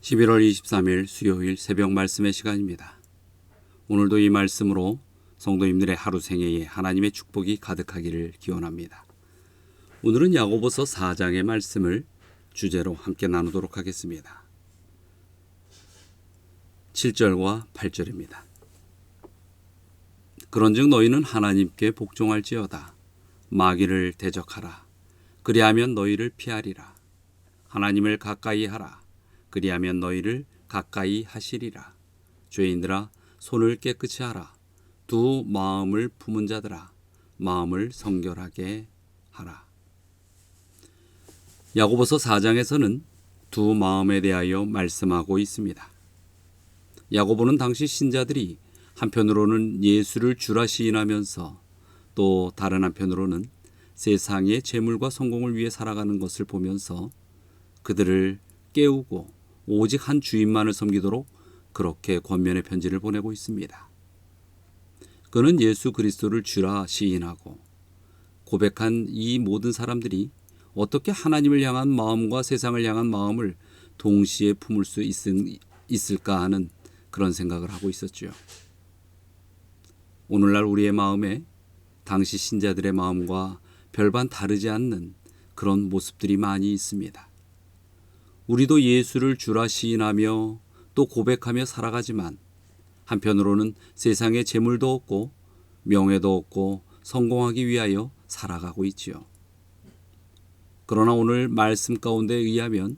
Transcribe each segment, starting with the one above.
11월 23일 수요일 새벽 말씀의 시간입니다. 오늘도 이 말씀으로 성도님들의 하루 생애에 하나님의 축복이 가득하기를 기원합니다. 오늘은 야고보서 4장의 말씀을 주제로 함께 나누도록 하겠습니다. 7절과 8절입니다. 그런즉 너희는 하나님께 복종할지어다. 마귀를 대적하라. 그리하면 너희를 피하리라. 하나님을 가까이 하라. 그리하면 너희를 가까이 하시리라. 죄인들아 손을 깨끗이 하라. 두 마음을 품은 자들아 마음을 성결하게 하라. 야고보서 4장에서는 두 마음에 대하여 말씀하고 있습니다. 야고보는 당시 신자들이 한편으로는 예수를 주라 시인하면서 또 다른 한편으로는 세상의 재물과 성공을 위해 살아가는 것을 보면서 그들을 깨우고 오직 한 주인만을 섬기도록 그렇게 권면의 편지를 보내고 있습니다. 그는 예수 그리스도를 주라 시인하고 고백한 이 모든 사람들이 어떻게 하나님을 향한 마음과 세상을 향한 마음을 동시에 품을 수 있을까 하는 그런 생각을 하고 있었죠. 오늘날 우리의 마음에 당시 신자들의 마음과 별반 다르지 않는 그런 모습들이 많이 있습니다. 우리도 예수를 주라 시인하며 또 고백하며 살아가지만 한편으로는 세상에 재물도 없고 명예도 없고 성공하기 위하여 살아가고 있지요. 그러나 오늘 말씀 가운데 의하면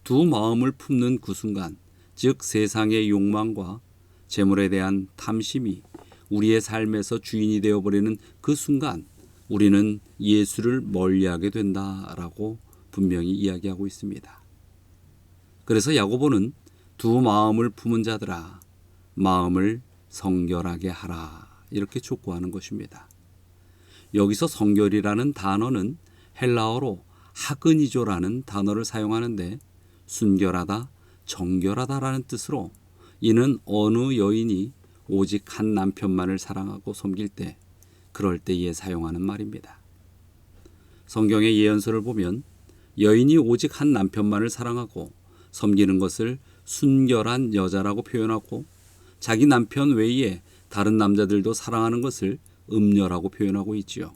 두 마음을 품는 그 순간, 즉 세상의 욕망과 재물에 대한 탐심이 우리의 삶에서 주인이 되어버리는 그 순간 우리는 예수를 멀리하게 된다라고 분명히 이야기하고 있습니다. 그래서 야고보는 두 마음을 품은 자들아 마음을 성결하게 하라 이렇게 촉구하는 것입니다. 여기서 성결이라는 단어는 헬라어로 하그니조라는 단어를 사용하는데 순결하다, 정결하다라는 뜻으로 이는 어느 여인이 오직 한 남편만을 사랑하고 섬길 때 그럴 때에 사용하는 말입니다. 성경의 예언서를 보면 여인이 오직 한 남편만을 사랑하고 섬기는 것을 순결한 여자라고 표현하고 자기 남편 외에 다른 남자들도 사랑하는 것을 음녀라고 표현하고 있지요.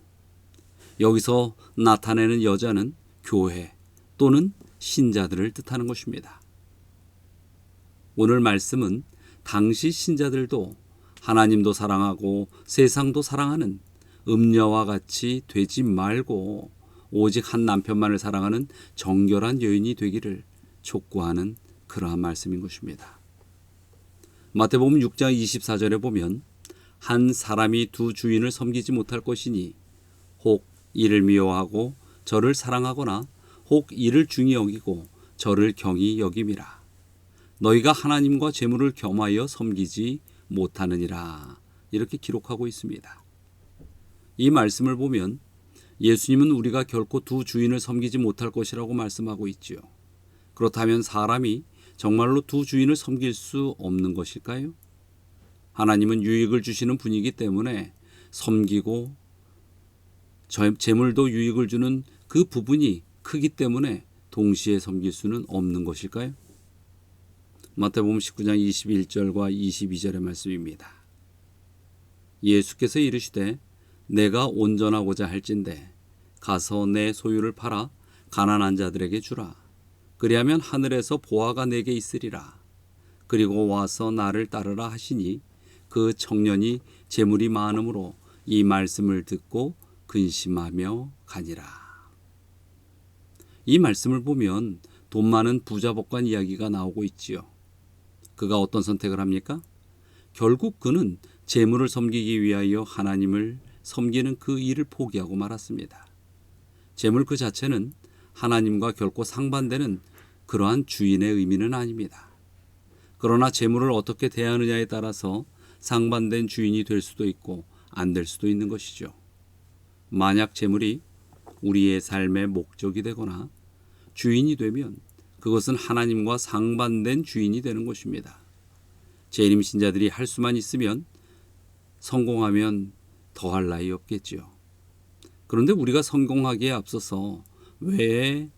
여기서 나타내는 여자는 교회 또는 신자들을 뜻하는 것입니다. 오늘 말씀은 당시 신자들도 하나님도 사랑하고 세상도 사랑하는 음녀와 같이 되지 말고 오직 한 남편만을 사랑하는 정결한 여인이 되기를 촉구하는 그러한 말씀인 것입니다. 마태복음 6장 24절에 보면 한 사람이 두 주인을 섬기지 못할 것이니 혹 이를 미워하고 저를 사랑하거나 혹 이를 중히 여기고 저를 경히 여김이라. 너희가 하나님과 재물을 겸하여 섬기지 못하느니라. 이렇게 기록하고 있습니다. 이 말씀을 보면 예수님은 우리가 결코 두 주인을 섬기지 못할 것이라고 말씀하고 있지요. 그렇다면 사람이 정말로 두 주인을 섬길 수 없는 것일까요? 하나님은 유익을 주시는 분이기 때문에 섬기고 재물도 유익을 주는 그 부분이 크기 때문에 동시에 섬길 수는 없는 것일까요? 마태복음 19장 21절과 22절의 말씀입니다. 예수께서 이르시되 내가 온전하고자 할진대 가서 내 소유를 팔아 가난한 자들에게 주라. 그리하면 하늘에서 보화가 내게 있으리라. 그리고 와서 나를 따르라 하시니 그 청년이 재물이 많음으로 이 말씀을 듣고 근심하며 가니라. 이 말씀을 보면 돈 많은 부자 법관 이야기가 나오고 있지요. 그가 어떤 선택을 합니까? 결국 그는 재물을 섬기기 위하여 하나님을 섬기는 그 일을 포기하고 말았습니다. 재물 그 자체는 하나님과 결코 상반되는 그러한 주인의 의미는 아닙니다. 그러나 재물을 어떻게 대하느냐에 따라서 상반된 주인이 될 수도 있고 안 될 수도 있는 것이죠. 만약 재물이 우리의 삶의 목적이 되거나 주인이 되면 그것은 하나님과 상반된 주인이 되는 것입니다. 재림 신자들이 할 수만 있으면 성공하면 더할 나위 없겠지요. 그런데 우리가 성공하기에 앞서서 왜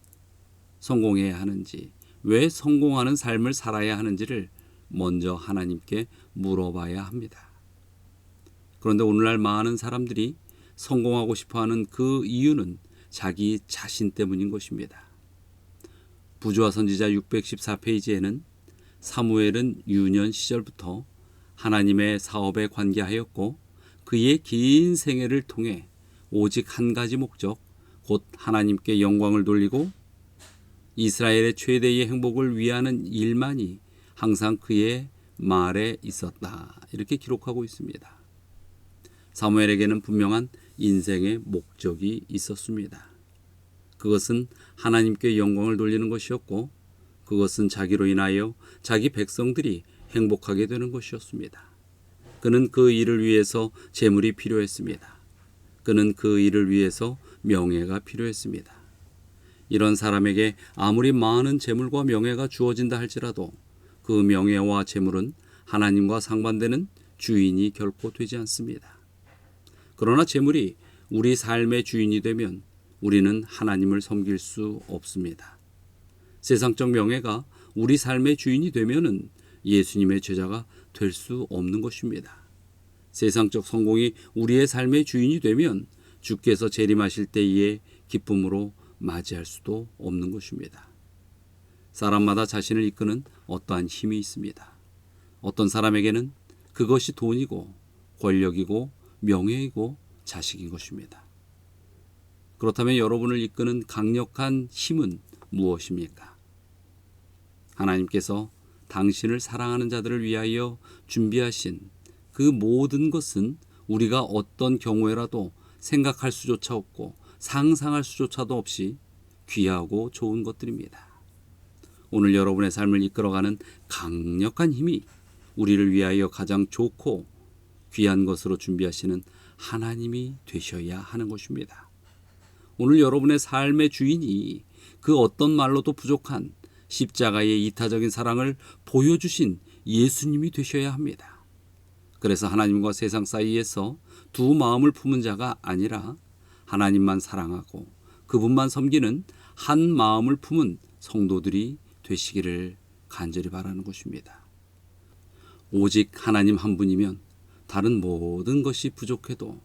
성공해야 하는지, 왜 성공하는 삶을 살아야 하는지를 먼저 하나님께 물어봐야 합니다. 그런데 오늘날 많은 사람들이 성공하고 싶어하는 그 이유는 자기 자신 때문인 것입니다. 부조와 선지자 614페이지에는 사무엘은 유년 시절부터 하나님의 사업에 관계하였고 그의 긴 생애를 통해 오직 한 가지 목적, 곧 하나님께 영광을 돌리고 이스라엘의 최대의 행복을 위하는 일만이 항상 그의 말에 있었다. 이렇게 기록하고 있습니다. 사무엘에게는 분명한 인생의 목적이 있었습니다. 그것은 하나님께 영광을 돌리는 것이었고 그것은 자기로 인하여 자기 백성들이 행복하게 되는 것이었습니다. 그는 그 일을 위해서 재물이 필요했습니다. 그는 그 일을 위해서 명예가 필요했습니다. 이런 사람에게 아무리 많은 재물과 명예가 주어진다 할지라도 그 명예와 재물은 하나님과 상반되는 주인이 결코 되지 않습니다. 그러나 재물이 우리 삶의 주인이 되면 우리는 하나님을 섬길 수 없습니다. 세상적 명예가 우리 삶의 주인이 되면은 예수님의 제자가 될 수 없는 것입니다. 세상적 성공이 우리의 삶의 주인이 되면 주께서 재림하실 때에 기쁨으로 맞이할 수도 없는 것입니다. 사람마다 자신을 이끄는 어떠한 힘이 있습니다. 어떤 사람에게는 그것이 돈이고 권력이고 명예이고 자식인 것입니다. 그렇다면 여러분을 이끄는 강력한 힘은 무엇입니까? 하나님께서 당신을 사랑하는 자들을 위하여 준비하신 그 모든 것은 우리가 어떤 경우에라도 생각할 수조차 없고 상상할 수조차도 없이 귀하고 좋은 것들입니다. 오늘 여러분의 삶을 이끌어가는 강력한 힘이 우리를 위하여 가장 좋고 귀한 것으로 준비하시는 하나님이 되셔야 하는 것입니다. 오늘 여러분의 삶의 주인이 그 어떤 말로도 부족한 십자가의 이타적인 사랑을 보여주신 예수님이 되셔야 합니다. 그래서 하나님과 세상 사이에서 두 마음을 품은 자가 아니라 하나님만 사랑하고 그분만 섬기는 한 마음을 품은 성도들이 되시기를 간절히 바라는 것입니다. 오직 하나님 한 분이면 다른 모든 것이 부족해도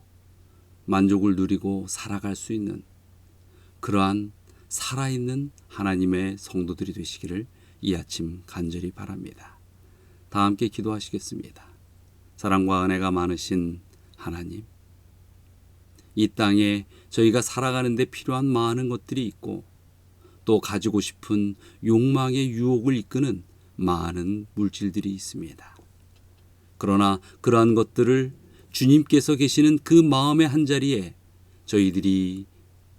만족을 누리고 살아갈 수 있는 그러한 살아있는 하나님의 성도들이 되시기를 이 아침 간절히 바랍니다. 다 함께 기도하시겠습니다. 사랑과 은혜가 많으신 하나님, 이 땅에 저희가 살아가는 데 필요한 많은 것들이 있고 또 가지고 싶은 욕망의 유혹을 이끄는 많은 물질들이 있습니다. 그러나 그러한 것들을 주님께서 계시는 그 마음의 한자리에 저희들이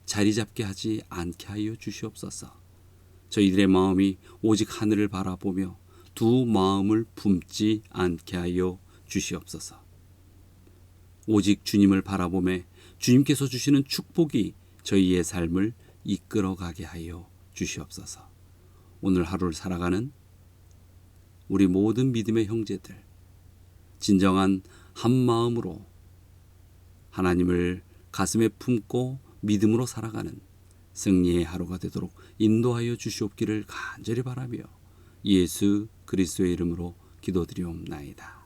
자리 잡게 하지 않게 하여 주시옵소서. 저희들의 마음이 오직 하늘을 바라보며 두 마음을 품지 않게 하여 주시옵소서. 오직 주님을 바라보며 주님께서 주시는 축복이 저희의 삶을 이끌어가게 하여 주시옵소서. 오늘 하루를 살아가는 우리 모든 믿음의 형제들, 진정한 한 마음으로 하나님을 가슴에 품고 믿음으로 살아가는 승리의 하루가 되도록 인도하여 주시옵기를 간절히 바라며 예수 그리스도의 이름으로 기도드리옵나이다.